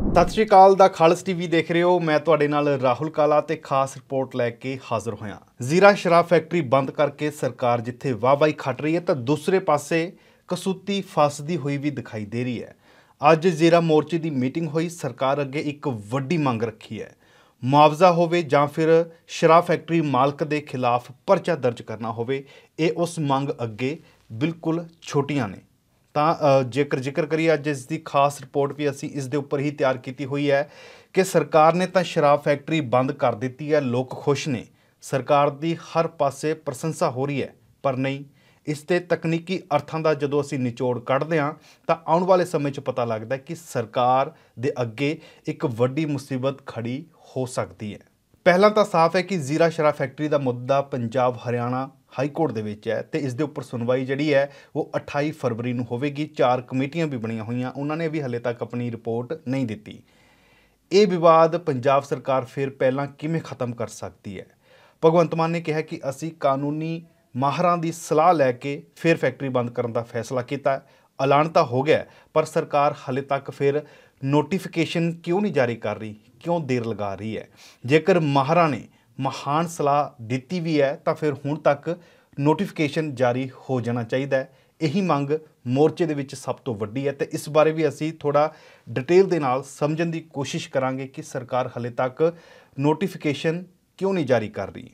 सत श्री अकाल दा खालस टीवी देख रहे हो। मैं तुहाडे नाल राहुल काला ते खास रिपोर्ट लैके हाज़र होया। जीरा शराब फैक्ट्री बंद करके सरकार जिथे वाहवाही खट रही है तो दूसरे पासे कसूती फसदी हुई भी दिखाई दे रही है। अज जीरा मोर्चे की मीटिंग हुई। सरकार अगे एक वड्डी मंग रखी है, मुआवजा होवे जां फिर शराब फैक्ट्री मालक के खिलाफ परचा दर्ज करना होवे। ये उस मंग अगे बिल्कुल छोटियां ने। ਤਾਂ ਜੇਕਰ ਜ਼ਿਕਰ ਕਰੀਏ ਅੱਜ ਇਸ ਦੀ ਖਾਸ ਰਿਪੋर्ट भी ਅਸੀਂ ਇਸ ਦੇ ਉੱਪਰ ਹੀ ਤਿਆਰ ਕੀਤੀ ਹੋਈ ਹੈ ਕਿ ਸਰਕਾਰ ਨੇ ਤਾਂ ਸ਼ਰਾਬ ਫੈਕਟਰੀ ਬੰਦ ਕਰ ਦਿੱਤੀ ਹੈ, ਲੋਕ ਖੁਸ਼ ਨੇ, ਸਰਕਾਰ ਦੀ ਹਰ ਪਾਸੇ ਪ੍ਰਸ਼ੰਸਾ ਹੋ ਰਹੀ ਹੈ, ਪਰ ਨਹੀਂ ਇਸ ਦੇ ਤਕਨੀਕੀ ਅਰਥਾਂ ਦਾ ਜਦੋਂ ਅਸੀਂ ਨਿਚੋੜ ਕੱਢਦੇ ਹਾਂ ਤਾਂ ਆਉਣ ਵਾਲੇ ਸਮੇਂ 'ਚ ਪਤਾ ਲੱਗਦਾ ਕਿ ਸਰਕਾਰ ਦੇ ਅੱਗੇ ਇੱਕ ਵੱਡੀ ਮੁਸੀਬਤ ਖੜੀ ਹੋ ਸਕਦੀ ਹੈ। ਪਹਿਲਾਂ ਤਾਂ ਸਾਫ਼ ਹੈ ਕਿ ਜ਼ੀਰਾ ਸ਼ਰਾਬ ਫੈਕਟਰੀ ਦਾ ਮੁੱਦਾ ਪੰਜਾਬ ਹਰਿਆਣਾ हाई कोर्ट दे विच है तो इस दे उपर सुनवाई जिहड़ी है वो 28 फरवरी नूं होवेगी। 4 कमेटियां भी बणीआं होईआं, उन्होंने भी हले तक अपनी रिपोर्ट नहीं दिती। ये विवाद पंजाब सरकार फिर पहलां किवें खत्म कर सकती है? भगवंत मान ने कहा कि असी कानूनी माहरां दी सलाह लैके फिर फैक्ट्री बंद करने का फैसला किया। ऐलान तो हो गया पर सरकार हले तक फिर नोटिफिकेशन क्यों नहीं जारी कर रही, क्यों देर लगा रही है? जेकर माहरां ने महान सलाह दी भी है तो फिर हुण तक नोटिफिकेशन जारी हो जाना चाहिए। यही मंग मोर्चे दे विच सब तो वड्डी है तो इस बारे भी असी थोड़ा डिटेल दे नाल समझण दी कोशिश करांगे कि सरकार हले तक नोटिफिकेशन क्यों नहीं जारी कर रही।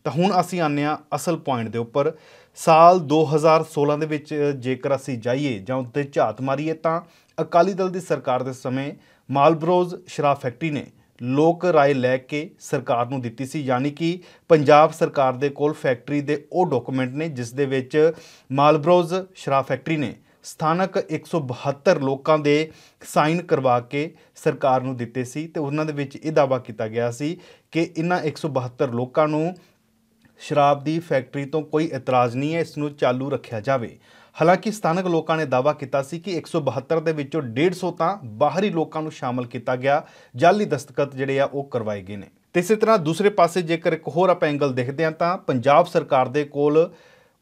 तो हुण असी आने असल पॉइंट दे उपर। साल 2016 दे विच जेकर असी जाइए जां उत्ते झात मारीए तां अकाली दल दी सरकार दे समय मालब्रोज शराब फैक्ट्री ने लोक राय लैके सरकार नूं दित्ती सी, यानी कि पंजाब सरकार दे कोल फैक्ट्री दे वो डॉकूमेंट ने जिस दे विच मालब्रोज शराब फैक्ट्री ने स्थानक 172 लोगों के साइन करवा के सरकार नूं दित्ते सी ते उन्हां दे विच इह दावा किया गया सी कि इन्हां 172 लोगों नूं शराब की फैक्ट्री तो कोई इतराज़ नहीं है, इसनूं चालू रखा जाए। हालांकि स्थानक लोगों ने दावा किया कि 172 के विचों 150 तो बाहरी लोगों को शामिल किया गया, जाली दस्तखत जिहड़े आ वो करवाए गए हैं। तो इस तरह दूसरे पासे जेकर एक होर आप एंगल देखते हैं तो पंजाब सरकार के कोल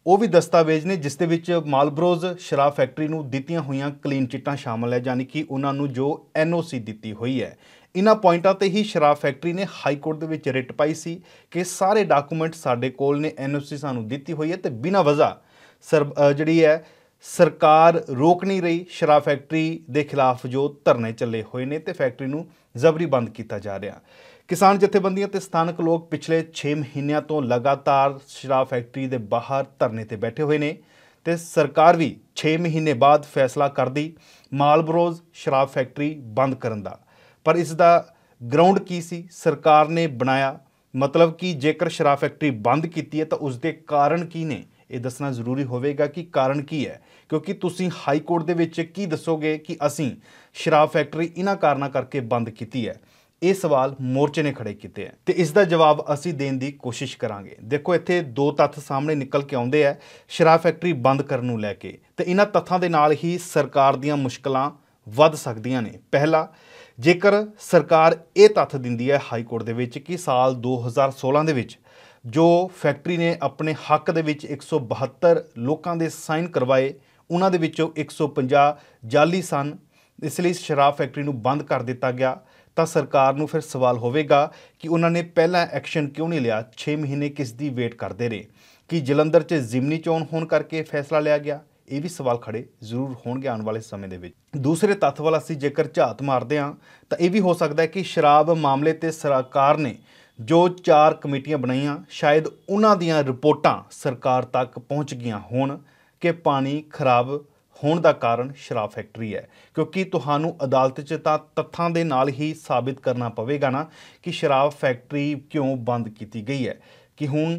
वो भी दस्तावेज ने जिस दे विच मालब्रोज शराब फैक्ट्री नूं दित्तियां होईयां क्लीन चिट्टां शामिल है, यानी कि उन्होंने जो NOC दी हुई है। इन्हां पॉइंटां ते ही शराब फैक्ट्री ने हाई कोर्ट दे विच रिट पाई सी कि सारे डॉकूमेंट साडे कोल ने, NOC सानूं दित्ती हुई है तो बिना वजह जिहड़ी है सरकार रोक नहीं रही। शराब फैक्ट्री के खिलाफ जो धरने चले हुए हैं तो फैक्ट्री नूं जबरी बंद किया जा रहा। किसान जथेबंदियां ते स्थानक लोग पिछले 6 महीनों तो लगातार शराब फैक्ट्री के बाहर धरने ते बैठे हुए हैं तो सरकार भी 6 महीने बाद फैसला कर दी मालब्रोज शराब फैक्ट्री बंद करन दा। पर इसका ग्राउंड की सी सरकार ने बनाया, मतलब कि जेकर शराब फैक्ट्री बंद की है तो उसके कारण की ने ये दसना जरूरी होगा कि कारण की है, क्योंकि तुसी हाई कोर्ट दे विच की दसोगे कि असी शराब फैक्ट्री इन्हां कारणों करके बंद की है? ये सवाल मोर्चे ने खड़े किए हैं तो इसका जवाब असी देने की कोशिश करांगे। देखो इत्थे दो तत्थ सामने निकल के आउंदे है शराब फैक्ट्री बंद करन नूं लैके ते इन्हां तत्थां दे नाल ही सरकार दीयां मुश्किलां वध सकदियां ने। पहला, जेकर सरकार ये तत्थ दिंदी है हाई कोर्ट दे विच कि साल 2016 दे विच जो फैक्ट्री ने अपने हक दे विच 172 लोगों के साइन करवाए, उन्हां दे विचों 150 जाली सन, इसलिए शराब फैक्ट्री नूं बंद कर दिता गया, तो सरकार नूं फिर सवाल होवेगा कि उन्होंने पहला एक्शन क्यों नहीं लिया? 6 महीने किस दी वेट करते रहे? कि जलंधर च जिमनी चोण होने करके फैसला लिया गया? ये भी सवाल खड़े जरूर होंगे आने वाले समय के विच। दूसरे तत्थ वाल असीं जेकर झात मारते हैं तो यह भी हो सकता है कि शराब मामले ते सरकार ने जो 4 कमेटियां बनाईयां शायद उन्हां दियां रिपोर्टां सरकार तक पहुँच गईयां होण कि पानी खराब होने का कारण शराब फैक्ट्री है, क्योंकि तुहानू अदालत च तां तत्थां दे नाल ही साबित करना पवेगा ना कि शराब फैक्ट्री क्यों बंद की गई है। कि हुण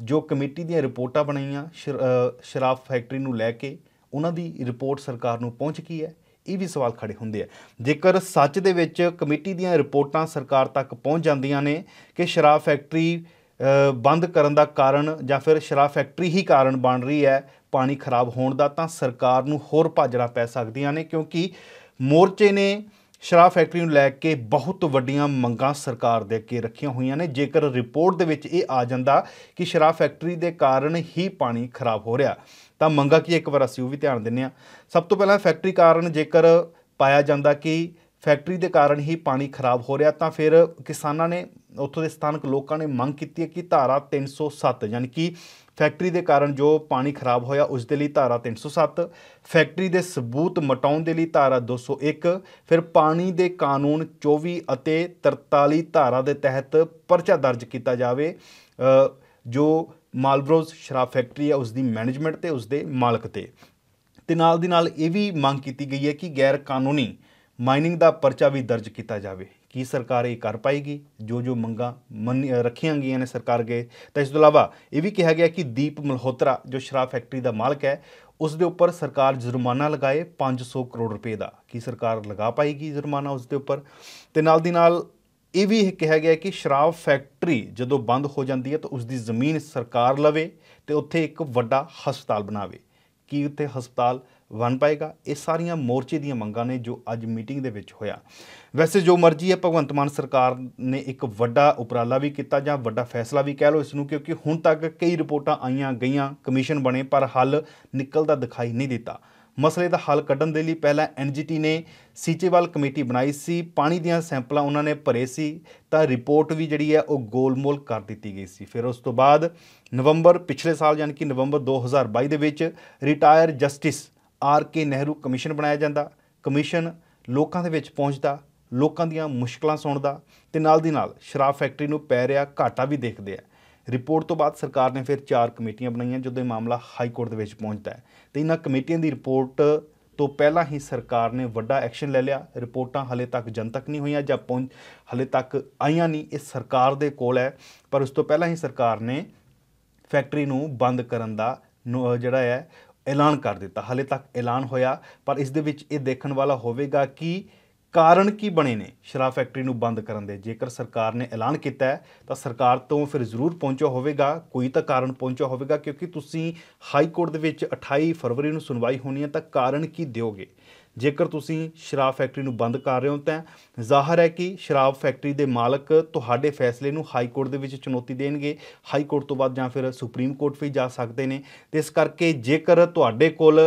जो कमेटी दी रिपोर्टां बनाईयां शराब फैक्ट्री नूं लैके उन्हां दी रिपोर्ट सरकार नूं पहुँच गई है, ये भी सवाल खड़े होंदे है। जेकर सच दे विच कमेटी दी रिपोर्टां सरकार तक पहुँच जांदियां ने कि शराब फैक्ट्री बंद करन दा कारण जां फिर शराब फैक्ट्री ही कारण बन रही है पानी खराब होने का, तो सरकार नूं होर भाजड़ा पै सकदियां ने, क्योंकि मोर्चे ने शराब फैक्ट्री नूं लैके बहुत वड्डियां मंगां सरकार दे अगे रखियां हुई ने। जेकर रिपोर्ट दे विच ये आ जांदा कि शराब फैक्ट्री के कारण ही पानी खराब हो रहा तो मंगा की एक बार असीं वो भी ध्यान दिंदे हां। सब तो पहला फैक्ट्री कारण जेकर पाया जांदा कि ਫੈਕਟਰੀ ਦੇ ਕਾਰਨ ਹੀ ਪਾਣੀ ਖਰਾਬ ਹੋ ਰਿਹਾ, ਤਾਂ ਫਿਰ ਕਿਸਾਨਾਂ ਨੇ, ਉੱਥੋਂ ਦੇ ਸਥਾਨਕ ਲੋਕਾਂ ਨੇ ਮੰਗ ਕੀਤੀ ਹੈ ਕਿ ਧਾਰਾ 307 ਯਾਨੀ ਕਿ ਫੈਕਟਰੀ ਦੇ ਕਾਰਨ ਜੋ ਪਾਣੀ ਖਰਾਬ ਹੋਇਆ ਉਸ ਦੇ ਲਈ ਧਾਰਾ 307, ਫੈਕਟਰੀ ਦੇ ਸਬੂਤ ਮਿਟਾਉਣ ਦੇ ਲਈ ਧਾਰਾ 201, ਫਿਰ ਪਾਣੀ ਦੇ ਕਾਨੂੰਨ 24 ਅਤੇ 43 ਧਾਰਾ ਦੇ ਤਹਿਤ ਪਰਚਾ ਦਰਜ ਕੀਤਾ ਜਾਵੇ ਜੋ ਮਾਲਬਰੋਜ਼ ਸ਼ਰਾਬ ਫੈਕਟਰੀ ਹੈ ਉਸ ਦੀ ਮੈਨੇਜਮੈਂਟ ਤੇ ਉਸ ਦੇ ਮਾਲਕ ਤੇ ਨਾਲ ਦੀ ਨਾਲ ਇਹ ਵੀ ਮੰਗ ਕੀਤੀ ਗਈ ਹੈ ਕਿ ਗੈਰ ਕਾਨੂੰਨੀ ਮਾਈਨਿੰਗ ਦਾ ਪਰਚਾ ਵੀ ਦਰਜ ਕੀਤਾ ਜਾਵੇ। ਕੀ ਸਰਕਾਰ ਇਹ ਕਰ ਪਾਏਗੀ? ਜੋ ਮੰਗਾਂ ਰੱਖੀਆਂ ਗਈਆਂ ਨੇ ਸਰਕਾਰ ਅੱਗੇ। ਤਾਂ ਇਸ ਤੋਂ ਇਲਾਵਾ ਇਹ ਵੀ ਕਿਹਾ ਗਿਆ ਕਿ ਦੀਪ ਮਲਹੋਤਰਾ ਜੋ ਸ਼ਰਾਬ ਫੈਕਟਰੀ ਦਾ ਮਾਲਕ ਹੈ ਉਸ ਦੇ ਉੱਪਰ ਸਰਕਾਰ ਜੁਰਮਾਨਾ ਲਗਾਏ 500 ਕਰੋੜ ਰੁਪਏ ਦਾ। ਕੀ ਸਰਕਾਰ ਲਗਾ ਪਾਏਗੀ ਜੁਰਮਾਨਾ ਉਸ ਦੇ ਉੱਪਰ? ਤੇ ਨਾਲ ਦੀ ਨਾਲ ਇਹ ਵੀ ਕਿਹਾ ਗਿਆ ਕਿ ਸ਼ਰਾਬ ਫੈਕਟਰੀ ਜਦੋਂ ਬੰਦ ਹੋ ਜਾਂਦੀ ਹੈ ਤਾਂ ਉਸ ਦੀ ਜ਼ਮੀਨ ਸਰਕਾਰ ਲਵੇ ਤੇ ਉੱਥੇ ਇੱਕ ਵੱਡਾ ਹਸਪਤਾਲ ਬਣਾਵੇ। ਕੀ ਉੱਥੇ ਹਸਪਤਾਲ ਬਣ ਪਾਏਗਾ? ਇਹ ਸਾਰੀਆਂ ਮੋਰਚੇ ਦੀਆਂ ਮੰਗਾਂ ਨੇ ਜੋ ਅੱਜ ਮੀਟਿੰਗ ਦੇ ਵਿੱਚ ਹੋਇਆ। ਵੈਸੇ ਜੋ ਮਰਜ਼ੀ ਹੈ, ਭਗਵੰਤ ਮਾਨ ਸਰਕਾਰ ਨੇ ਇੱਕ ਵੱਡਾ ਉਪਰਾਲਾ ਵੀ ਕੀਤਾ ਜਾਂ ਵੱਡਾ ਫੈਸਲਾ ਵੀ ਕਹਿ ਲਓ ਇਸ ਨੂੰ, ਕਿਉਂਕਿ ਹੁਣ ਤੱਕ ਕਈ ਰਿਪੋਰਟਾਂ ਆਈਆਂ ਗਈਆਂ, ਕਮਿਸ਼ਨ ਬਣੇ, ਪਰ ਹੱਲ ਨਿਕਲਦਾ ਦਿਖਾਈ ਨਹੀਂ ਦਿੱਤਾ। ਮਸਲੇ ਦਾ ਹੱਲ ਕੱਢਣ ਦੇ ਲਈ ਪਹਿਲਾਂ NGT ਨੇ ਸੀਚੇਵਾਲ ਕਮੇਟੀ ਬਣਾਈ ਸੀ, ਪਾਣੀ ਦੀਆਂ ਸੈਂਪਲਾਂ ਉਹਨਾਂ ਨੇ ਭਰੇ ਸੀ ਤਾਂ ਰਿਪੋਰਟ ਵੀ ਜਿਹੜੀ ਹੈ ਉਹ ਗੋਲਮੋਲ ਕਰ ਦਿੱਤੀ ਗਈ ਸੀ। ਫਿਰ ਉਸ ਤੋਂ ਬਾਅਦ ਨਵੰਬਰ ਪਿਛਲੇ ਸਾਲ ਯਾਨੀ ਕਿ ਨਵੰਬਰ 2022 ਦੇ ਵਿੱਚ retire justice RK Nehru commission ਬਣਾਇਆ ਜਾਂਦਾ। ਕਮਿਸ਼ਨ ਲੋਕਾਂ ਦੇ ਵਿੱਚ ਪਹੁੰਚਦਾ, ਲੋਕਾਂ ਦੀਆਂ ਮੁਸ਼ਕਲਾਂ ਸੁਣਦਾ ਤੇ ਨਾਲ ਦੀ ਨਾਲ ਸ਼ਰਾਬ ਫੈਕਟਰੀ ਨੂੰ ਪੈ ਰਿਹਾ ਘਾਟਾ ਵੀ ਦੇਖਦੇ ਆ। ਰਿਪੋਰਟ ਤੋਂ ਬਾਅਦ ਸਰਕਾਰ ਨੇ ਫਿਰ 4 ਕਮੇਟੀਆਂ ਬਣਾਈਆਂ ਜਦੋਂ ਇਹ ਮਾਮਲਾ ਹਾਈ ਕੋਰਟ ਦੇ ਵਿੱਚ ਪਹੁੰਚਦਾ ਹੈ ਤੇ ਇਹਨਾਂ ਕਮੇਟੀਆਂ ਦੀ ਰਿਪੋਰਟ ਤੋਂ ਪਹਿਲਾਂ ਹੀ ਸਰਕਾਰ ਨੇ ਵੱਡਾ ਐਕਸ਼ਨ ਲੈ ਲਿਆ। ਰਿਪੋਰਟਾਂ ਹਾਲੇ ਤੱਕ ਜਨਤਕ ਨਹੀਂ ਹੋਈਆਂ ਜਾਂ ਹਾਲੇ ਤੱਕ ਆਈਆਂ ਨਹੀਂ, ਇਹ ਸਰਕਾਰ ਦੇ ਕੋਲ ਹੈ, ਪਰ ਉਸ ਤੋਂ ਪਹਿਲਾਂ ਹੀ ਸਰਕਾਰ ਨੇ ਫੈਕਟਰੀ ਨੂੰ ਬੰਦ ਕਰਨ ਦਾ ਜਿਹੜਾ ਹੈ ਐਲਾਨ ਕਰ ਦਿੱਤਾ। ਹਾਲੇ ਤੱਕ ਐਲਾਨ ਹੋਇਆ, ਪਰ ਇਸ ਦੇ ਵਿੱਚ ਇਹ ਦੇਖਣ ਵਾਲਾ ਹੋਵੇਗਾ ਕਿ ਕਾਰਨ ਕੀ ਬਣੇ ਨੇ ਸ਼ਰਾਬ ਫੈਕਟਰੀ ਨੂੰ ਬੰਦ ਕਰਨ ਦੇ। ਜੇਕਰ ਸਰਕਾਰ ਨੇ ਐਲਾਨ ਕੀਤਾ ਹੈ ਤਾਂ ਸਰਕਾਰ ਤੋਂ ਫਿਰ ਜ਼ਰੂਰ ਪਹੁੰਚਿਆ ਹੋਵੇਗਾ, ਕੋਈ ਤਾਂ ਕਾਰਨ ਪਹੁੰਚਿਆ ਹੋਵੇਗਾ, ਕਿਉਂਕਿ ਤੁਸੀਂ ਹਾਈ ਕੋਰਟ ਦੇ ਵਿੱਚ 28 ਫਰਵਰੀ ਨੂੰ ਸੁਣਵਾਈ ਹੋਣੀ ਹੈ ਤਾਂ ਕਾਰਨ ਕੀ ਦਿਓਗੇ। ਜੇਕਰ ਤੁਸੀਂ ਸ਼ਰਾਬ ਫੈਕਟਰੀ ਨੂੰ ਬੰਦ ਕਰ ਰਹੇ ਹੋ ਤਾਂ ਜ਼ਾਹਰ ਹੈ ਕਿ ਸ਼ਰਾਬ ਫੈਕਟਰੀ ਦੇ ਮਾਲਕ ਤੁਹਾਡੇ ਫੈਸਲੇ ਨੂੰ ਹਾਈ ਕੋਰਟ ਦੇ ਵਿੱਚ ਚੁਣੌਤੀ ਦੇਣਗੇ। ਹਾਈ ਕੋਰਟ ਤੋਂ ਬਾਅਦ ਜਾਂ ਫਿਰ ਸੁਪਰੀਮ ਕੋਰਟ ਵੀ ਜਾ ਸਕਦੇ ਨੇ। ਤੇ ਇਸ ਕਰਕੇ ਜੇਕਰ ਤੁਹਾਡੇ ਕੋਲ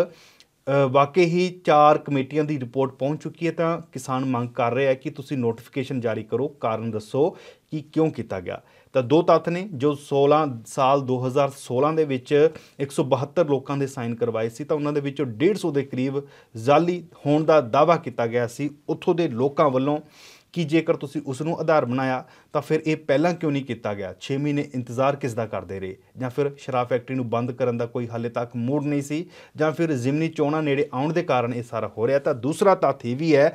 ਵਾਕਈ ਹੀ 4 ਕਮੇਟੀਆਂ ਦੀ ਰਿਪੋਰਟ ਪਹੁੰਚ ਚੁੱਕੀ ਹੈ ਤਾਂ ਕਿਸਾਨ ਮੰਗ ਕਰ ਰਹੇ ਹੈ ਕਿ ਤੁਸੀਂ ਨੋਟੀਫਿਕੇਸ਼ਨ ਜਾਰੀ ਕਰੋ, ਕਾਰਨ ਦੱਸੋ ਕਿ ਕਿਉਂ ਕੀਤਾ ਗਿਆ। ਤਾਂ 2 ਤੱਥ ਨੇ ਜੋ 2016 ਦੇ ਵਿੱਚ 172 ਲੋਕਾਂ ਦੇ ਸਾਈਨ ਕਰਵਾਏ ਸੀ ਤਾਂ ਉਹਨਾਂ ਦੇ ਵਿੱਚੋਂ 150 ਦੇ ਕਰੀਬ ਜ਼ਾਲੀ ਹੋਣ ਦਾ ਦਾਅਵਾ ਕੀਤਾ ਗਿਆ ਸੀ ਉੱਥੋਂ ਦੇ ਲੋਕਾਂ ਵੱਲੋਂ ਕਿ ਜੇਕਰ ਤੁਸੀਂ ਉਸ ਨੂੰ ਆਧਾਰ ਬਣਾਇਆ ਤਾਂ ਫਿਰ ਇਹ ਪਹਿਲਾਂ ਕਿਉਂ ਨਹੀਂ ਕੀਤਾ ਗਿਆ। 6 ਮਹੀਨੇ ਇੰਤਜ਼ਾਰ ਕਿਸ ਦਾ ਕਰਦੇ ਰਹੇ, ਜਾਂ ਫਿਰ ਸ਼ਰਾਬ ਫੈਕਟਰੀ ਨੂੰ ਬੰਦ ਕਰਨ ਦਾ ਕੋਈ ਹਾਲੇ ਤੱਕ ਮੂਡ ਨਹੀਂ ਸੀ, ਜਾਂ ਫਿਰ ਜ਼ਿਮਨੀ ਚੋਣਾਂ ਨੇੜੇ ਆਉਣ ਦੇ ਕਾਰਨ ਇਹ ਸਾਰਾ ਹੋ ਰਿਹਾ। ਤਾਂ ਦੂਸਰਾ ਤੱਥ ਇਹ ਵੀ ਹੈ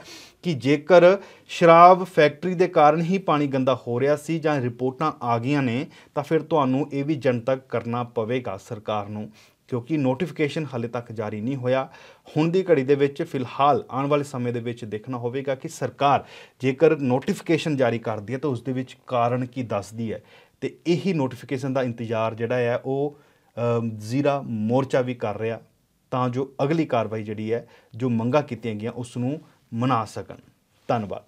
ਕਿ ਜੇਕਰ ਸ਼ਰਾਬ ਫੈਕਟਰੀ ਦੇ ਕਾਰਨ ਹੀ ਪਾਣੀ ਗੰਦਾ ਹੋ ਰਿਹਾ ਸੀ ਜਾਂ ਰਿਪੋਰਟਾਂ ਆ ਗਈਆਂ ਨੇ ਤਾਂ ਫਿਰ ਤੁਹਾਨੂੰ ਇਹ ਵੀ ਜਨਤਕ ਕਰਨਾ ਪਵੇਗਾ ਸਰਕਾਰ ਨੂੰ, ਕਿਉਂਕਿ ਨੋਟੀਫਿਕੇਸ਼ਨ ਹਾਲੇ ਤੱਕ ਜਾਰੀ ਨਹੀਂ ਹੋਇਆ। ਹੁਣ ਦੀ ਘੜੀ ਦੇ ਵਿੱਚ ਫਿਲਹਾਲ ਆਉਣ ਵਾਲੇ ਸਮੇਂ ਦੇ ਵਿੱਚ ਦੇਖਣਾ ਹੋਵੇਗਾ ਕਿ ਸਰਕਾਰ ਜੇਕਰ ਨੋਟੀਫਿਕੇਸ਼ਨ ਜਾਰੀ ਕਰਦੀ ਹੈ ਤਾਂ ਉਸ ਦੇ ਵਿੱਚ ਕਾਰਨ ਕੀ ਦੱਸਦੀ ਹੈ। ਤੇ ਇਹੀ ਨੋਟੀਫਿਕੇਸ਼ਨ ਦਾ ਇੰਤਜ਼ਾਰ ਜਿਹੜਾ ਹੈ ਉਹ ਜ਼ੀਰਾ ਮੋਰਚਾ ਵੀ ਕਰ ਰਿਹਾ ਤਾਂ ਜੋ ਅਗਲੀ ਕਾਰਵਾਈ ਜਿਹੜੀ ਹੈ ਜੋ ਮੰਗਾਂ ਕੀਤੀਆਂ ਗਈਆਂ ਉਸ ਨੂੰ ਮਨਾ ਸਕਣ। ਧੰਨਵਾਦ।